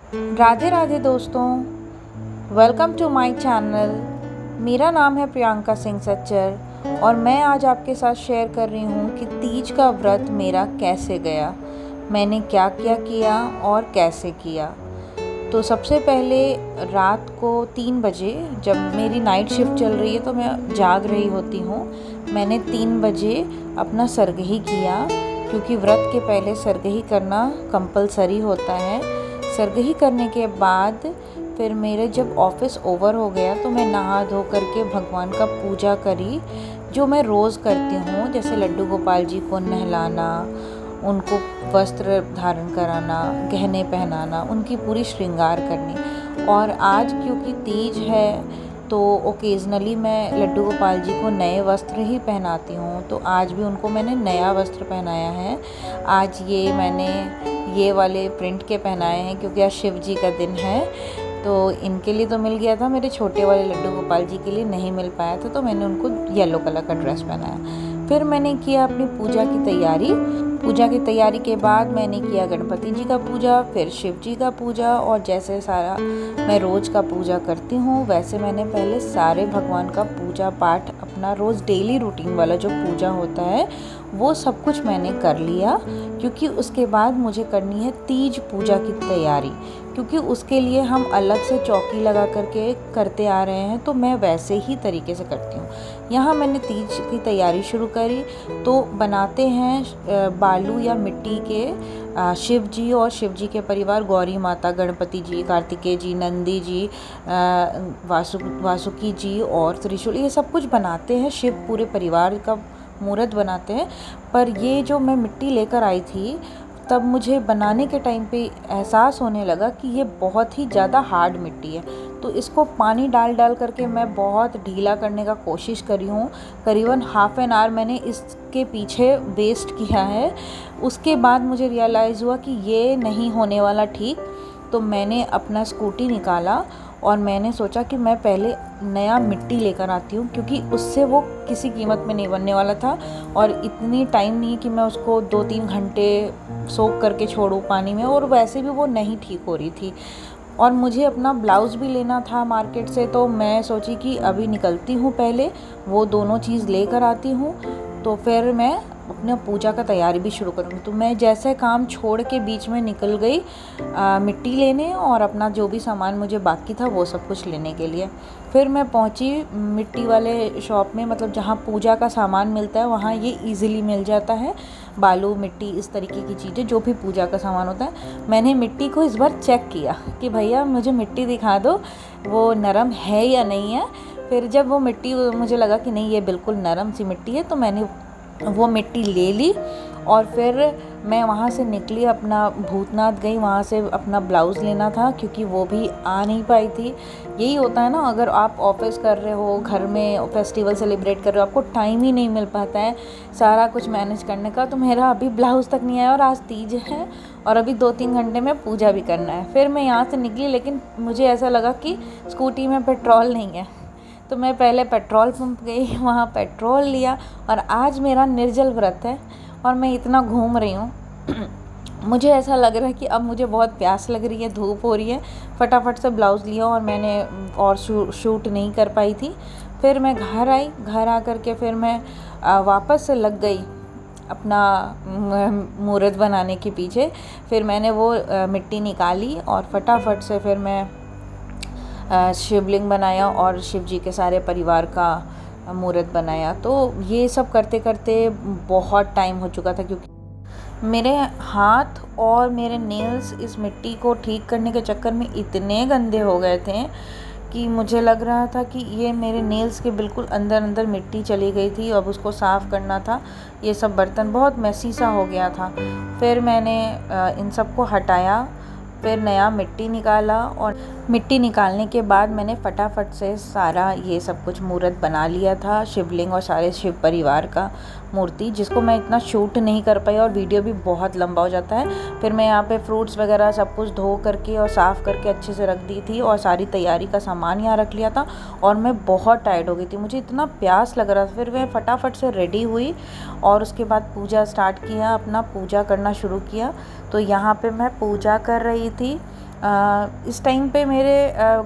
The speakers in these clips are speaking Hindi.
राधे राधे दोस्तों, वेलकम टू माय चैनल। मेरा नाम है प्रियंका सिंह सच्चर और मैं आज आपके साथ शेयर कर रही हूँ कि तीज का व्रत मेरा कैसे गया, मैंने क्या क्या किया और कैसे किया। तो सबसे पहले रात को 3 बजे, जब मेरी नाइट शिफ्ट चल रही है तो मैं जाग रही होती हूँ, मैंने 3 बजे अपना सरगही किया, क्योंकि व्रत के पहले सरगही करना कंपलसरी होता है। सरगही करने के बाद फिर मेरे जब ऑफिस ओवर हो गया तो मैं नहा धो करके भगवान का पूजा करी, जो मैं रोज़ करती हूँ। जैसे लड्डू गोपाल जी को नहलाना, उनको वस्त्र धारण कराना, गहने पहनाना, उनकी पूरी श्रृंगार करनी। और आज क्योंकि तीज है तो ओकेजनली मैं लड्डू गोपाल जी को नए वस्त्र ही पहनाती हूँ, तो आज भी उनको मैंने नया वस्त्र पहनाया है। आज मैंने ये वाले प्रिंट के पहनाए हैं क्योंकि आज शिव जी का दिन है, तो इनके लिए तो मिल गया था, मेरे छोटे वाले लड्डू गोपाल जी के लिए नहीं मिल पाया था, तो मैंने उनको येलो कलर का ड्रेस पहनाया। फिर मैंने किया अपनी पूजा की तैयारी। पूजा की तैयारी के बाद मैंने किया गणपति जी का पूजा, फिर शिव जी का पूजा, और जैसे सारा मैं रोज़ का पूजा करती हूँ वैसे मैंने पहले सारे भगवान का पूजा पाठ, अपना रोज़ डेली रूटीन वाला जो पूजा होता है वो सब कुछ मैंने कर लिया, क्योंकि उसके बाद मुझे करनी है तीज पूजा की तैयारी, क्योंकि उसके लिए हम अलग से चौकी लगा करके करते आ रहे हैं, तो मैं वैसे ही तरीके से करती हूँ। यहाँ मैंने तीज की तैयारी शुरू करी। तो बनाते हैं बालू या मिट्टी के शिव जी और शिव जी के परिवार, गौरी माता, गणपति जी, कार्तिकेय जी, नंदी जी, वासुकी जी और त्रिशूल, ये सब कुछ बनाते हैं। शिव पूरे परिवार का मूर्त बनाते हैं। पर ये जो मैं मिट्टी लेकर आई थी, तब मुझे बनाने के टाइम पे एहसास होने लगा कि ये बहुत ही ज़्यादा हार्ड मिट्टी है, तो इसको पानी डाल डाल करके मैं बहुत ढीला करने का कोशिश करी हूँ। करीबन हाफ़ एन आवर मैंने इसके पीछे वेस्ट किया है। उसके बाद मुझे रियलाइज़ हुआ कि ये नहीं होने वाला ठीक, तो मैंने अपना स्कूटी निकाला और मैंने सोचा कि मैं पहले नया मिट्टी लेकर आती हूँ, क्योंकि उससे वो किसी कीमत में नहीं बनने वाला था, और इतनी टाइम नहीं कि मैं उसको 2-3 घंटे सोख करके छोड़ूँ पानी में, और वैसे भी वो नहीं ठीक हो रही थी। और मुझे अपना ब्लाउज़ भी लेना था मार्केट से, तो मैं सोची कि अभी निकलती हूँ, पहले वो दोनों चीज़ लेकर आती हूँ, तो फिर मैं अपना पूजा का तैयारी भी शुरू करूँगी। तो मैं जैसे काम छोड़ के बीच में निकल गई मिट्टी लेने, और अपना जो भी सामान मुझे बाकी था वो सब कुछ लेने के लिए। फिर मैं पहुँची मिट्टी वाले शॉप में, मतलब जहाँ पूजा का सामान मिलता है वहाँ ये इजीली मिल जाता है, बालू, मिट्टी, इस तरीके की चीज़ें जो भी पूजा का सामान होता है। मैंने मिट्टी को इस बार चेक किया कि भैया मुझे मिट्टी दिखा दो, वो नरम है या नहीं है। फिर जब वो मिट्टी, मुझे लगा कि नहीं ये बिल्कुल नरम सी मिट्टी है, तो मैंने वो मिट्टी ले ली, और फिर मैं वहाँ से निकली, अपना भूतनाथ गई, वहाँ से अपना ब्लाउज़ लेना था, क्योंकि वो भी आ नहीं पाई थी। यही होता है ना, अगर आप ऑफिस कर रहे हो, घर में फेस्टिवल सेलिब्रेट कर रहे हो, आपको टाइम ही नहीं मिल पाता है सारा कुछ मैनेज करने का। तो मेरा अभी ब्लाउज़ तक नहीं आया, और आज तीज है और अभी 2-3 घंटे में पूजा भी करना है। फिर मैं यहाँ से निकली, लेकिन मुझे ऐसा लगा कि स्कूटी में पेट्रोल नहीं है, तो मैं पहले पेट्रोल पंप गई, वहाँ पेट्रोल लिया, और आज मेरा निर्जल व्रत है और मैं इतना घूम रही हूँ। मुझे ऐसा लग रहा है कि अब मुझे बहुत प्यास लग रही है, धूप हो रही है। फटाफट से ब्लाउज़ लिया और मैंने और शूट नहीं कर पाई थी। फिर मैं घर आई, घर आकर के फिर मैं वापस से लग गई अपना मूर्त बनाने के पीछे। फिर मैंने वो मिट्टी निकाली और फटाफट से फिर मैं शिवलिंग बनाया और शिव जी के सारे परिवार का मूर्त बनाया। तो ये सब करते करते बहुत टाइम हो चुका था, क्योंकि मेरे हाथ और मेरे नेल्स इस मिट्टी को ठीक करने के चक्कर में इतने गंदे हो गए थे कि मुझे लग रहा था कि ये मेरे नेल्स के बिल्कुल अंदर अंदर मिट्टी चली गई थी। अब उसको साफ़ करना था, ये सब बर्तन बहुत मैसी सा हो गया था। फिर मैंने इन सबको हटाया, फिर नया मिट्टी निकाला, और मिट्टी निकालने के बाद मैंने फटाफट से सारा ये सब कुछ मूर्त बना लिया था, शिवलिंग और सारे शिव परिवार का मूर्ति, जिसको मैं इतना शूट नहीं कर पाई और वीडियो भी बहुत लंबा हो जाता है। फिर मैं यहाँ पे फ्रूट्स वगैरह सब कुछ धो करके और साफ़ करके अच्छे से रख दी थी, और सारी तैयारी का सामान यहाँ रख लिया था, और मैं बहुत टायर्ड हो गई थी, मुझे इतना प्यास लग रहा था। फिर मैं फटाफट से रेडी हुई और उसके बाद पूजा स्टार्ट किया, अपना पूजा करना शुरू किया। तो यहाँ पे मैं पूजा कर रही थी, इस टाइम पे मेरे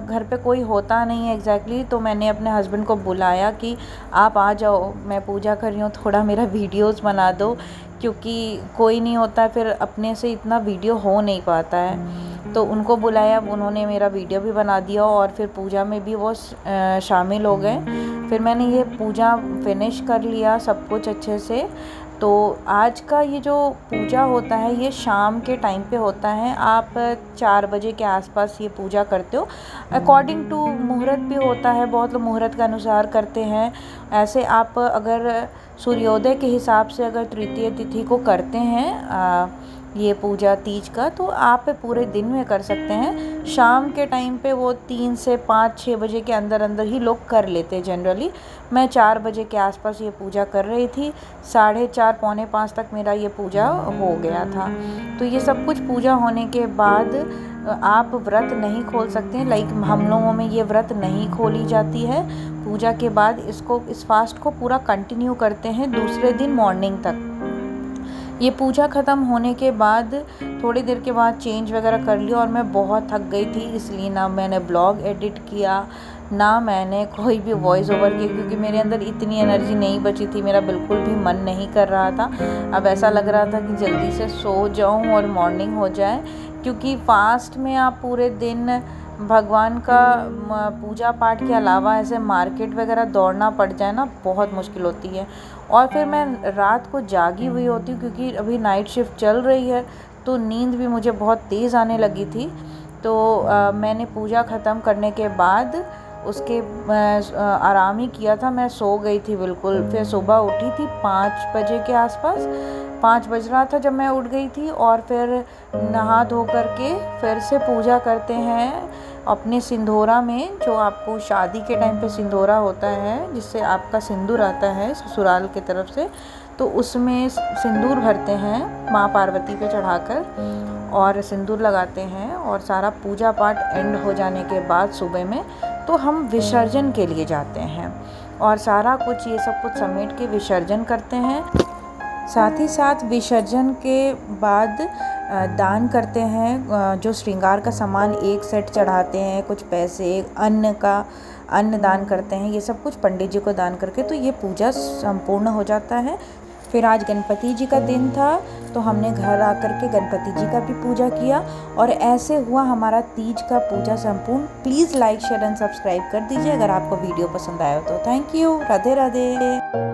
घर पे कोई होता नहीं है एग्जैक्टली, तो मैंने अपने हस्बैंड को बुलाया कि आप आ जाओ, मैं पूजा कर रही हूँ, थोड़ा मेरा वीडियोस बना दो, क्योंकि कोई नहीं होता फिर अपने से इतना वीडियो हो नहीं पाता है। तो उनको बुलाया, उन्होंने मेरा वीडियो भी बना दिया और फिर पूजा में भी वो शामिल हो गए। फिर मैंने ये पूजा फिनिश कर लिया सब कुछ अच्छे से। तो आज का ये जो पूजा होता है ये शाम के टाइम पे होता है। आप 4 बजे के आसपास ये पूजा करते हो। अकॉर्डिंग टू मुहूर्त भी होता है, बहुत लोग मुहूर्त के अनुसार करते हैं। ऐसे आप अगर सूर्योदय के हिसाब से अगर तृतीय तिथि को करते हैं ये पूजा तीज का, तो आप पूरे दिन में कर सकते हैं। शाम के टाइम पे वो 3 से 5-6 बजे के अंदर अंदर ही लोग कर लेते हैं जनरली। मैं 4 बजे के आसपास ये पूजा कर रही थी, 4:30 पौने 5 तक मेरा ये पूजा हो गया था। तो ये सब कुछ पूजा होने के बाद आप व्रत नहीं खोल सकते हैं। लाइक हम लोगों में ये व्रत नहीं खोली जाती है। पूजा के बाद इस फास्ट को पूरा कंटिन्यू करते हैं दूसरे दिन मॉर्निंग तक। ये पूजा ख़त्म होने के बाद थोड़ी देर के बाद चेंज वगैरह कर लिया और मैं बहुत थक गई थी, इसलिए ना मैंने ब्लॉग एडिट किया, ना मैंने कोई भी वॉइस ओवर किया, क्योंकि मेरे अंदर इतनी एनर्जी नहीं बची थी, मेरा बिल्कुल भी मन नहीं कर रहा था। अब ऐसा लग रहा था कि जल्दी से सो जाऊं और मॉर्निंग हो जाए, क्योंकि फास्ट में आप पूरे दिन भगवान का पूजा पाठ के अलावा ऐसे मार्केट वगैरह दौड़ना पड़ जाए ना, बहुत मुश्किल होती है। और फिर मैं रात को जागी हुई होती हूँ, क्योंकि अभी नाइट शिफ्ट चल रही है, तो नींद भी मुझे बहुत तेज़ आने लगी थी। तो मैंने पूजा ख़त्म करने के बाद उसके आराम ही किया था, मैं सो गई थी बिल्कुल। फिर सुबह उठी थी 5 बजे के आसपास, 5 बज रहा था जब मैं उठ गई थी। और फिर नहा धो करके फिर से पूजा करते हैं अपने सिंदूरा में, जो आपको शादी के टाइम पे सिंदूरा होता है, जिससे आपका सिंदूर आता है ससुराल की तरफ से, तो उसमें सिंदूर भरते हैं माँ पार्वती पे चढ़ाकर और सिंदूर लगाते हैं। और सारा पूजा पाठ एंड हो जाने के बाद सुबह में तो हम विसर्जन के लिए जाते हैं और सारा कुछ ये सब कुछ समेट के विसर्जन करते हैं। साथ ही साथ विसर्जन के बाद दान करते हैं, जो श्रृंगार का सामान एक सेट चढ़ाते हैं, कुछ पैसे, अन्न दान करते हैं, ये सब कुछ पंडित जी को दान करके तो ये पूजा संपूर्ण हो जाता है। फिर आज गणपति जी का दिन था, तो हमने घर आकर के गणपति जी का भी पूजा किया और ऐसे हुआ हमारा तीज का पूजा संपूर्ण। Please like share and subscribe कर दीजिए अगर आपको वीडियो पसंद आया हो तो। Thank you. राधे राधे।